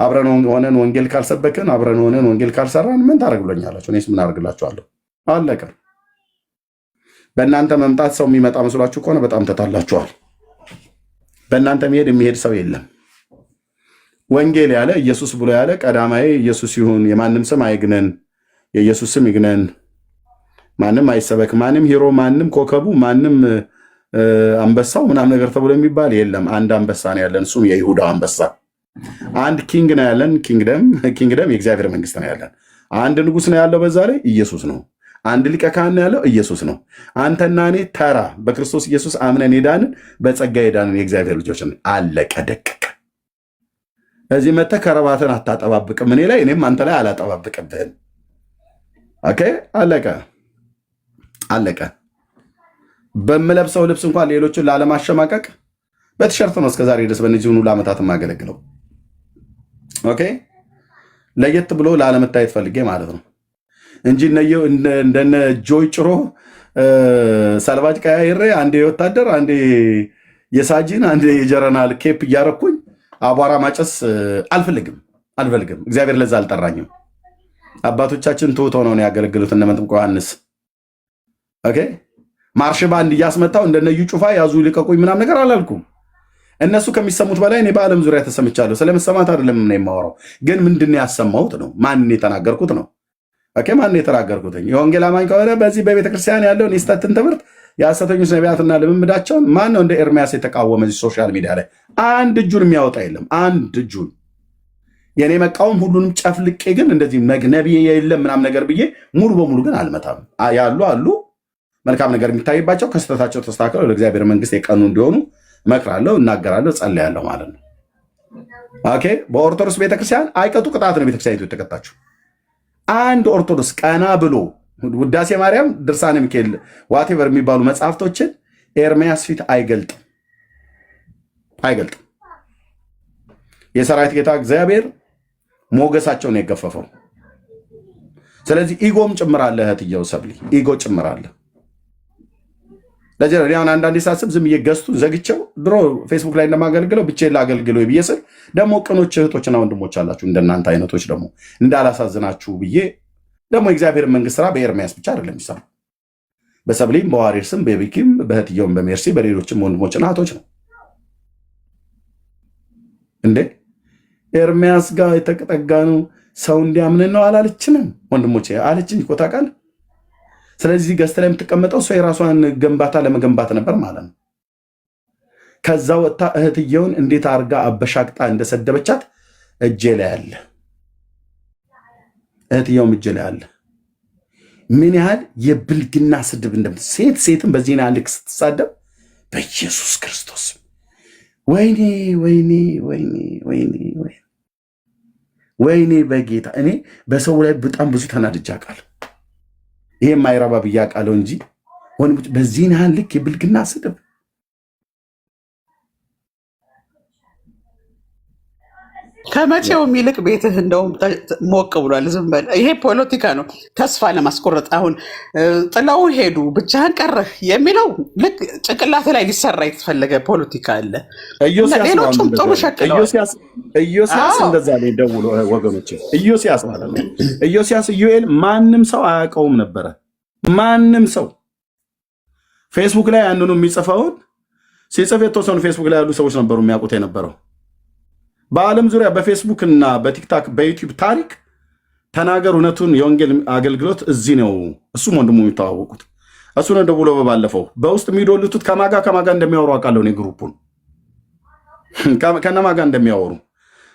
አብረን ሆነን ወንጌል ካልሰበክን፣ አብረን ሆነን ወንጌል ካልሰራን ምን ታደርግሉኛላችሁ? እኔስ ምን አደርግላችኋለሁ? አለቀ። በእናንተ መምጣት ሰው የሚመጣ መስሏችሁ ከሆነ በጣም ተታላችኋል። በእናንተ መሄድ የሚሄድ ሰው የለም። ወንጌል ያለ ኢየሱስ ብሎ ያለ ቀዳማዊ ኢየሱስ ይሁን፣ የማንም ስም አይግነን፣ የኢየሱስ ስም ይግነን። ማንም አይሰበክ፣ ማንም ሂሮ፣ ማንም ኮከቡ፣ ማንም አንበሳው ምናምን ነገር ተብሎ የሚባል የለም። አንድ አንበሳ ነው ያለን፣ እሱም የይሁዳ አንበሳ። አንድ ኪንግ ነው ያለን፣ ኪንግደም የእግዚአብሔር መንግስት ነው ያለን። አንድ ንጉስ ነው ያለው፣ በዛ ላይ ኢየሱስ ነው። አንድ ሊቀ ካህን ነው ያለው፣ ኢየሱስ ነው። አንተና እኔ ተራ በክርስቶስ ኢየሱስ አምነን ሄዳንን፣ በጸጋ ሄዳንን የእግዚአብሔር ልጆች ነን። አለቀ ደቀቀ። እዚህ መተህ ከረባትን አታጠባብቅም እኔ ላይ፣ እኔም አንተ ላይ አላጠባብቅብህም። ኦኬ አለቀ አለቀ። በምለብሰው ልብስ እንኳን ሌሎችን ላለማሸማቀቅ በቲሸርት ነው እስከዛሬ ድረስ በእነዚህ ሁሉ ዓመታት የማገለግለው። ኦኬ ለየት ብሎ ላለመታየት ፈልጌ ማለት ነው እንጂ እንደነ ጆይ ጭሮ ሰልባጅ ቀያይሬ አንዴ የወታደር አንዴ የሳጂን አንዴ የጀረናል ኬፕ እያረኩኝ አቧራ ማጨስ አልፈልግም። እግዚአብሔር ለዛ አልጠራኝም። አባቶቻችን ትሑት ሆነው ነው ያገለግሉት። እነ መጥምቁ ዮሐንስ ኦኬ ማርሽ ባንድ እያስመታው እንደነዩ ጩፋ ያዙ ይልቀቁኝ ምናምን ነገር አላልኩም። እነሱ ከሚሰሙት በላይ እኔ በዓለም ዙሪያ ተሰምቻለሁ። ስለመሰማት አይደለም ነው የማወራው፣ ግን ምንድን ያሰማሁት ነው። ማን የተናገርኩት ነው። ኦኬ ማን የተናገርኩት? የወንጌል አማኝ ከሆነ በዚህ በቤተክርስቲያን ያለውን የስተትን ትምህርት የሐሰተኞች ነቢያትና ልምምዳቸውን ማን ነው እንደ ኤርሚያስ የተቃወመ? እዚህ ሶሻል ሚዲያ ላይ አንድ እጁን የሚያወጣ የለም። አንድ እጁን የኔ መቃወም ሁሉንም ጨፍልቄ ግን እንደዚህ ነቢይ የለም ምናምን ነገር ብዬ ሙሉ በሙሉ ግን አልመታም። ያሉ አሉ መልካም ነገር የሚታይባቸው ከስተታቸው ተስተካክለው ለእግዚአብሔር መንግስት የቀኑ እንዲሆኑ እመክራለሁ፣ እናገራለሁ፣ ጸልያለሁ ማለት ነው። ኦኬ። በኦርቶዶክስ ቤተክርስቲያን አይቀጡ ቅጣት ነው ቤተክርስቲያኒቱ የተቀጣችው። አንድ ኦርቶዶክስ ቀና ብሎ ውዳሴ ማርያም፣ ድርሳነ ሚካኤል፣ ዋቴቨር የሚባሉ መጽሐፍቶችን ኤርምያስ ፊት አይገልጥም። የሰራዊት ጌታ እግዚአብሔር ሞገሳቸውን የገፈፈው። ስለዚህ ኢጎም ጭምራለ፣ እህትየው ሰብሊ ኢጎ ጭምራለ። ለዚህ ነው አንዳንዴ ሳስብ ዝም እየገዝቱ ዘግቸው ድሮ ፌስቡክ ላይ እንደማገልግለው ብቻዬን ላገልግለው ብዬ ስል ደግሞ ቅኖች እህቶችና ወንድሞች አላችሁ እንደናንተ አይነቶች ደግሞ እንዳላሳዝናችሁ ብዬ ደግሞ የእግዚአብሔር መንግስት ስራ በኤርምያስ ብቻ አይደለም የሚሰራው፣ በሰብሊም በዋሪርስም በቢኪም በእህትየውም በሜርሲ በሌሎችም ወንድሞችና እህቶች ነው እንዴ። ኤርምያስ ጋር የተጠጋ ነው ሰው እንዲያምን ነው አላለችንም? ወንድሞቼ አለችኝ እኮ ታውቃለህ። ስለዚህ ገዝተ ላይ የምትቀመጠው ሰው የራሷን ገንባታ ለመገንባት ነበር ማለት ነው። ከዛ ወጥታ እህትየውን እንዴት አርጋ አበሻቅጣ እንደሰደበቻት እጄ ላይ አለ፣ እህትየውም እጄ ላይ አለ። ምን ያህል የብልግና ስድብ ሴትን በዚህ ያህል ልክ ስትሳደብ በኢየሱስ ክርስቶስ ወይኔ ወይኔ ወይኔ ወይኔ ወይኔ በጌታ እኔ በሰው ላይ በጣም ብዙ ተናድጄ አውቃለሁ። ይሄ የማይረባ ብዬ አውቃለሁ እንጂ ወንዶች በዚህ ያህል ልክ የብልግና ስድብ ከመቼውም ይልቅ ቤትህ እንደውም ሞቅ ብሏል። ዝም በል። ይሄ ፖለቲካ ነው፣ ተስፋ ለማስቆረጥ። አሁን ጥለው ሄዱ ብቻህን ቀረህ የሚለው ልክ ጭንቅላት ላይ ሊሰራ የተፈለገ ፖለቲካ አለ። ሌሎቹም ጥሩ ሸቅለዋል። ኢዮስያስ እንደዛ ላይ ደውሎ ወገኖች፣ ኢዮስያስ ማለት ነው ኢዮስያስ ኢዩኤል ማንም ሰው አያውቀውም ነበረ። ማንም ሰው ፌስቡክ ላይ ያንኑ የሚጽፈውን ሲጽፍ የተወሰኑ ፌስቡክ ላይ ያሉ ሰዎች ነበሩ የሚያውቁት የነበረው። በዓለም ዙሪያ በፌስቡክ እና በቲክታክ በዩቲዩብ ታሪክ ተናገር እውነቱን የወንጌል አገልግሎት እዚህ ነው። እሱም ወንድሙ የሚተዋወቁት እሱ ነው። ደውሎ በባለፈው በውስጥ የሚዶልቱት ከማጋ እንደሚያወሩ አውቃለሁ። እኔ ግሩፑን ከነማጋ እንደሚያወሩ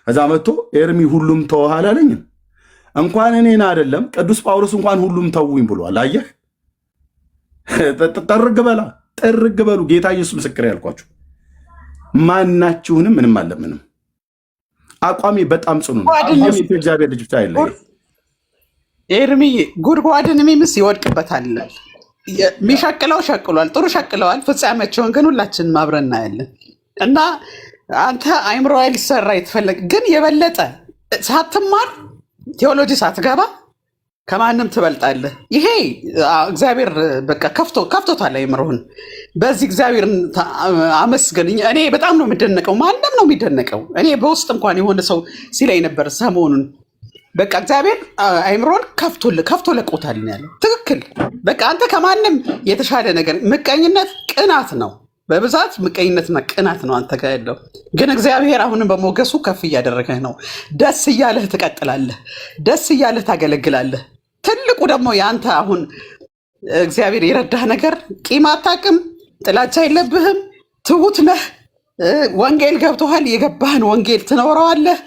እዛ መጥቶ ኤርሚ ሁሉም ተወሃል አለኝ። እንኳን እኔን አይደለም ቅዱስ ጳውሎስ እንኳን ሁሉም ተውኝ ብሏል። አየህ፣ ጠርግ በሉ ጌታ ኢየሱስ ምስክር ያልኳችሁ ማናችሁንም ምንም አለምንም አቋሚ በጣም ጽኑ ነው። እግዚአብሔር ልጅ ብቻ አይደለም። ኤርሚዬ ጉድጓድን የሚምስ ይወድቅበታል። የሚሸቅለው ሸቅሏል፣ ጥሩ ሸቅለዋል። ፍጻሜያቸውን ግን ሁላችንም አብረን እናያለን። እና አንተ አይምሮ ሊሰራ የተፈለገ ግን የበለጠ ሳትማር ቴዎሎጂ ሳትገባ ከማንም ትበልጣለህ። ይሄ እግዚአብሔር በቃ ከፍቶታል አይምሮህን። በዚህ እግዚአብሔርን አመስገን። እኔ በጣም ነው የምደነቀው። ማንም ነው የሚደነቀው። እኔ በውስጥ እንኳን የሆነ ሰው ሲላይ ነበር ሰሞኑን። በቃ እግዚአብሔር አይምሮን ከፍቶ ለቆታል ያለው ትክክል። በቃ አንተ ከማንም የተሻለ ነገር ምቀኝነት፣ ቅናት ነው በብዛት ምቀኝነትና ቅናት ነው አንተ ጋር ያለው። ግን እግዚአብሔር አሁንም በሞገሱ ከፍ እያደረገህ ነው። ደስ እያለህ ትቀጥላለህ። ደስ እያለህ ታገለግላለህ። ትልቁ ደግሞ የአንተ አሁን እግዚአብሔር የረዳህ ነገር ቂም አታውቅም፣ ጥላቻ የለብህም፣ ትሁት ነህ። ወንጌል ገብቶሃል። የገባህን ወንጌል ትኖረዋለህ።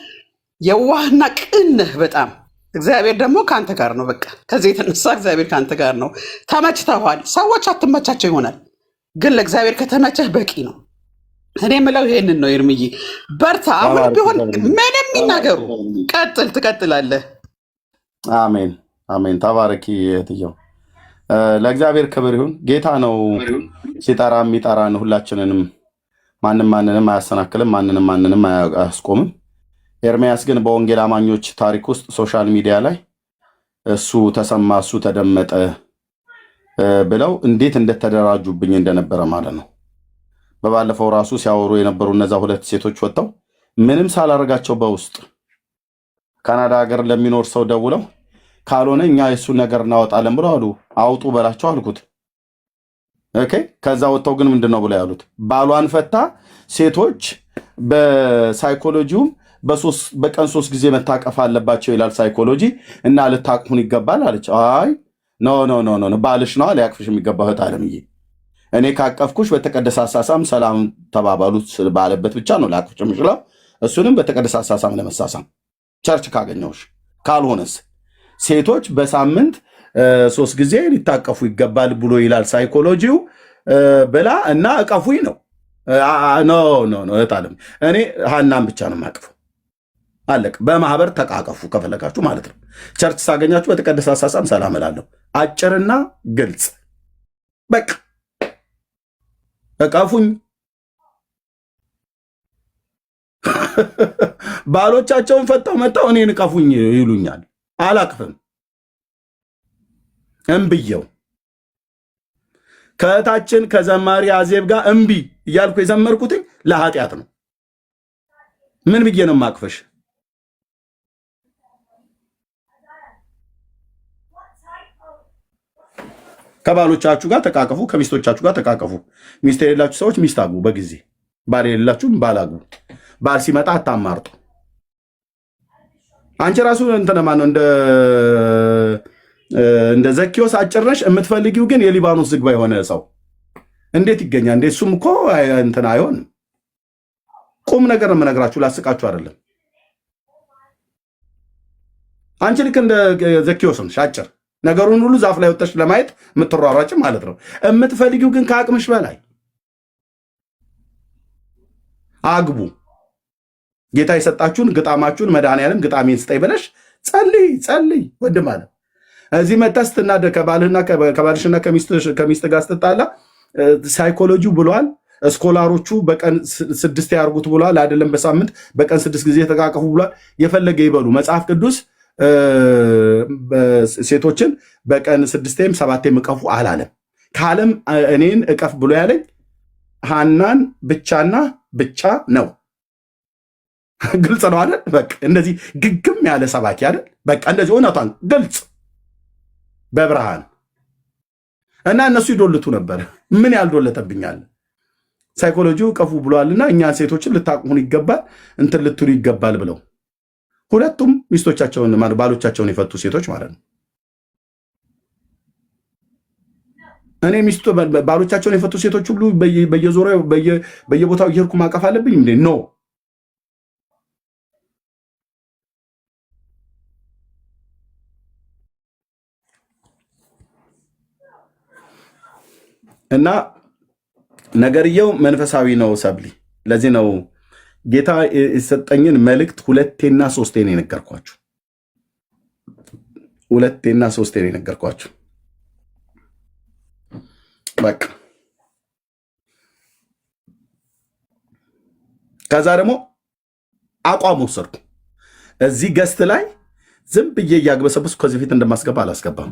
የዋህና ቅን ነህ በጣም። እግዚአብሔር ደግሞ ከአንተ ጋር ነው። በቃ ከዚህ የተነሳ እግዚአብሔር ከአንተ ጋር ነው። ተመችተዋል። ሰዎች አትመቻቸው ይሆናል፣ ግን ለእግዚአብሔር ከተመቸህ በቂ ነው። እኔ የምለው ይሄንን ነው። ኤርምዬ በርታ። አሁን ቢሆን ምንም ይናገሩ፣ ቀጥል፣ ትቀጥላለህ። አሜን አሜን። ተባረኪ እህትየው። ለእግዚአብሔር ክብር ይሁን። ጌታ ነው ሲጠራ የሚጠራን ሁላችንንም። ማንንም አያሰናክልም፣ ማንንም አያስቆምም። ኤርምያስ ግን በወንጌል አማኞች ታሪክ ውስጥ ሶሻል ሚዲያ ላይ እሱ ተሰማ እሱ ተደመጠ ብለው እንዴት እንደተደራጁብኝ እንደነበረ ማለት ነው። በባለፈው ራሱ ሲያወሩ የነበሩ እነዛ ሁለት ሴቶች ወጥተው ምንም ሳላረጋቸው በውስጥ ካናዳ ሀገር ለሚኖር ሰው ደውለው ካልሆነ እኛ የእሱን ነገር እናወጣለን ብለው አሉ። አውጡ በላቸው አልኩት። ኦኬ። ከዛ ወጥተው ግን ምንድን ነው ብለው ያሉት? ባሏን ፈታ ሴቶች በሳይኮሎጂውም በቀን 3 ጊዜ መታቀፍ አለባቸው ይላል ሳይኮሎጂ እና ልታቅፉን ይገባል አለች። አይ ኖ ባልሽ ነው ሊያቅፍሽ የሚገባው እህት አለምዬ። እኔ ካቀፍኩሽ በተቀደሰ አሳሳም ሰላም ተባባሉት ባለበት ብቻ ነው ላቅፍሽ የምችለው። እሱንም በተቀደሰ አሳሳም ለመሳሳም ቸርች ካገኘውሽ። ካልሆነስ ሴቶች በሳምንት 3 ጊዜ ሊታቀፉ ይገባል ብሎ ይላል ሳይኮሎጂው ብላ እና እቀፉኝ ነው። ኖ እህታለም እኔ ሀናን ብቻ ነው የማቅፈው። አለቅ። በማህበር ተቃቀፉ ከፈለጋችሁ ማለት ነው። ቸርች ሳገኛችሁ በተቀደሰ አሳሳም ሰላም እላለሁ። አጭርና ግልጽ በቃ እቀፉኝ። ባሎቻቸውን ፈተው መጥተው እኔን እቀፉኝ ይሉኛል። አላቅፍም። እምብየው ከእህታችን ከዘማሪ አዜብ ጋር እምቢ እያልኩ የዘመርኩትኝ ለኃጢአት ነው። ምን ብዬ ነው ማቅፈሽ? ከባሎቻችሁ ጋር ተቃቀፉ፣ ከሚስቶቻችሁ ጋር ተቃቀፉ። ሚስት የሌላችሁ ሰዎች ሚስት አግቡ በጊዜ፣ ባል የሌላችሁም ባል አግቡ። ባል ሲመጣ አታማርጡ። አንቺ ራሱ እንተነማ ነው እንደ ዘኪዮስ አጭርነሽ የምትፈልጊው ግን የሊባኖስ ዝግባ የሆነ ሰው እንዴት ይገኛል እንዴ? እሱም እኮ እንትን አይሆንም። ቁም ነገር ነው የምነግራችሁ፣ ላስቃችሁ አይደለም። አንቺ ልክ እንደ ዘኪዮስ ነሽ፣ አጭር ነገሩን ሁሉ ዛፍ ላይ ወጥተሽ ለማየት የምትሯሯጭ ማለት ነው። የምትፈልጊው ግን ከአቅምሽ በላይ አግቡ። ጌታ የሰጣችሁን ግጣማችሁን መድኃኒዓለም ግጣሜን ስጠኝ ብለሽ ጸልይ ወንድም አለ። እዚህ መተህ ስትናደድ ከባልሽና ከሚስት ጋር ስትጣላ ሳይኮሎጂው ብሏል። ስኮላሮቹ በቀን 6 ያርጉት ብሏል። አይደለም በሳምንት በቀን 6 ጊዜ ተቃቀፉ ብሏል። የፈለገ ይበሉ። መጽሐፍ ቅዱስ ሴቶችን በቀን 6ም 7ም እቀፉ አላለም። ከዓለም እኔን እቀፍ ብሎ ያለኝ ሐናን ብቻና ብቻ ነው። ግልጽ ነው አይደል? በቃ እንደዚህ ግግም ያለ ሰባኪ አይደል? በቃ እንደዚህ እውነቷን ግልጽ በብርሃን እና እነሱ ይዶልቱ ነበር። ምን ያልዶለተብኛል? ሳይኮሎጂው ቀፉ ብሏልና እኛን ሴቶችን ልታቅሙን ይገባል፣ እንትን ልትሉ ይገባል ብለው ሁለቱም ሚስቶቻቸውን ባሎቻቸውን የፈቱ ሴቶች ማለት ነው። እኔ ባሎቻቸውን የፈቱ ሴቶች ሁሉ በየዞሪያው በየቦታው እየሄድኩ ማቀፍ አለብኝ እንዴ? ኖ። እና ነገርየው መንፈሳዊ ነው ሰብሊ። ለዚህ ነው ጌታ የሰጠኝን መልእክት 2ና 3 ነው የነገርኳችሁ። 2ና 3 ነው የነገርኳችሁ። በቃ ከዛ ደግሞ አቋም ወሰድኩ። እዚህ ገስት ላይ ዝም ብዬ እያግበሰብስኩ ከዚህ ፊት እንደማስገባ አላስገባም።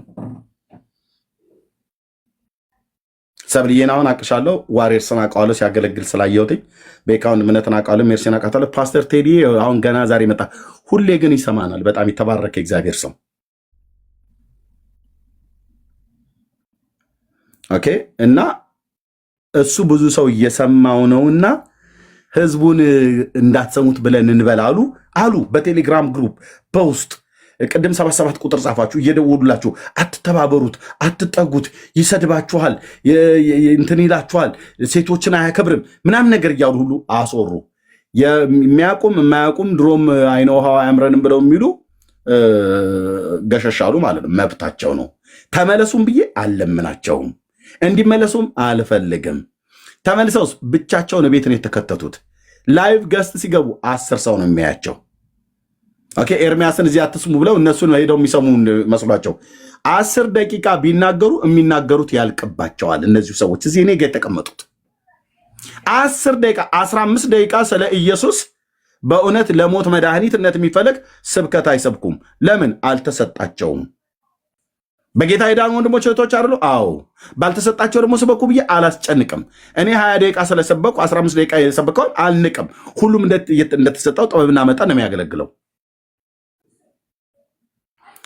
ሰብልዬን አሁን አቅሻለሁ። ዋሬርስን አውቀዋለሁ ሲያገለግል ስላየሁትኝ። ቤካውን እምነትን አውቀዋለሁ። ሜርሲን አውቃታለሁ። ፓስተር ቴዲ አሁን ገና ዛሬ መጣ። ሁሌ ግን ይሰማናል። በጣም የተባረከ እግዚአብሔር ሰው። ኦኬ። እና እሱ ብዙ ሰው እየሰማው ነውና ህዝቡን እንዳትሰሙት ብለን እንበላሉ አሉ። በቴሌግራም ግሩፕ በውስጥ ቅድም 77 ቁጥር ጻፋችሁ እየደወሉላችሁ አትተባበሩት፣ አትጠጉት፣ ይሰድባችኋል፣ እንትን ይላችኋል፣ ሴቶችን አያከብርም ምናምን ነገር እያሉ ሁሉ አስወሩ። የሚያቁም የማያቁም ድሮም አይነ ውሃው አያምረንም ብለው የሚሉ ገሸሻሉ ማለት ነው። መብታቸው ነው። ተመለሱም ብዬ አልለምናቸውም፣ እንዲመለሱም አልፈልግም። ተመልሰውስ ብቻቸውን ቤት ነው የተከተቱት። ላይቭ ገስት ሲገቡ 10 ሰው ነው የሚያያቸው። ኦኬ። ኤርሚያስን እዚህ አትስሙ ብለው እነሱን ሄደው የሚሰሙ መስሏቸው 10 ደቂቃ ቢናገሩ የሚናገሩት ያልቅባቸዋል። እነዚሁ ሰዎች እዚህ እኔ ጋር የተቀመጡት 10 ደቂቃ 15 ደቂቃ ስለ ኢየሱስ በእውነት ለሞት መድኃኒትነት የሚፈለግ ስብከት አይሰብኩም። ለምን? አልተሰጣቸውም። በጌታ ሄዳን ወንድሞች እህቶች አይደሉ? አዎ። ባልተሰጣቸው ደግሞ ስበኩ ብዬ አላስጨንቅም። እኔ 20 ደቂቃ ስለሰበኩ 15 ደቂቃ የሰበከውን አልንቅም። ሁሉም እንደተሰጠው ጥበብና መጠን ነው የሚያገለግለው።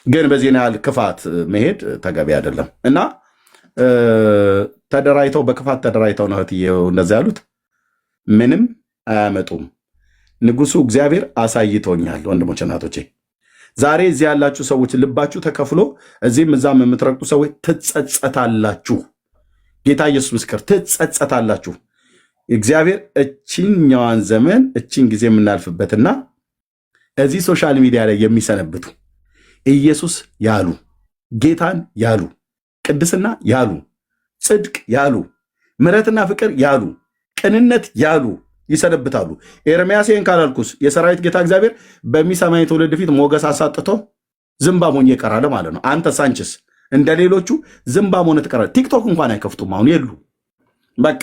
ግን በዚህ ያህል ክፋት መሄድ ተገቢ አይደለም እና ተደራይተው በክፋት ተደራይተው ነው እህትዬው እንደዛ ያሉት። ምንም አያመጡም። ንጉሱ እግዚአብሔር አሳይቶኛል። ወንድሞች እናቶቼ፣ ዛሬ እዚህ ያላችሁ ሰዎች ልባችሁ ተከፍሎ እዚህም እዛም የምትረግጡ ሰዎች ትጸጸታላችሁ። ጌታ ኢየሱስ ምስክር፣ ትጸጸታላችሁ። እግዚአብሔር እችኛዋን ዘመን እችን ጊዜ የምናልፍበትና እዚህ ሶሻል ሚዲያ ላይ የሚሰነብቱ ኢየሱስ ያሉ ጌታን ያሉ፣ ቅድስና ያሉ፣ ጽድቅ ያሉ፣ ምሕረትና ፍቅር ያሉ፣ ቅንነት ያሉ ይሰነብታሉ። ኤርምያስ ይህን ካላልኩስ የሰራዊት ጌታ እግዚአብሔር በሚሰማኝ ትውልድ ፊት ሞገስ አሳጥቶ ዝምባም ሆኜ እቀራለሁ ማለት ነው። አንተ ሳንችስ እንደ ሌሎቹ ዝምባም ሆነ ትቀራለህ። ቲክቶክ እንኳን አይከፍቱም አሁን የሉ። በቃ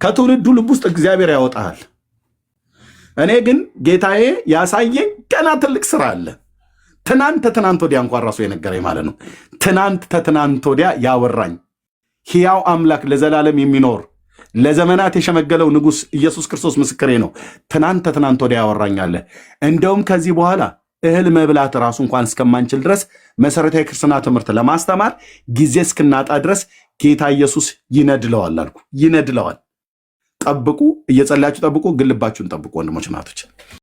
ከትውልዱ ልብ ውስጥ እግዚአብሔር ያወጣሃል። እኔ ግን ጌታዬ ያሳየኝ ገና ትልቅ ስራ አለ። ትናንት ወዲያ እንኳን ራሱ የነገረኝ ማለት ነው። ትናንት ወዲያ ያወራኝ ሕያው አምላክ ለዘላለም የሚኖር ለዘመናት የሸመገለው ንጉሥ ኢየሱስ ክርስቶስ ምስክሬ ነው። ትናንት ወዲያ ያወራኛለ። እንደውም ከዚህ በኋላ እህል መብላት ራሱ እንኳን እስከማንችል ድረስ መሰረታዊ ክርስትና ትምህርት ለማስተማር ጊዜ እስክናጣ ድረስ ጌታ ኢየሱስ ይነድለዋል አልኩ። ይነድለዋል። ጠብቁ፣ እየጸለያችሁ ጠብቁ፣ ግን ልባችሁን ጠብቁ ወንድሞች እናቶች።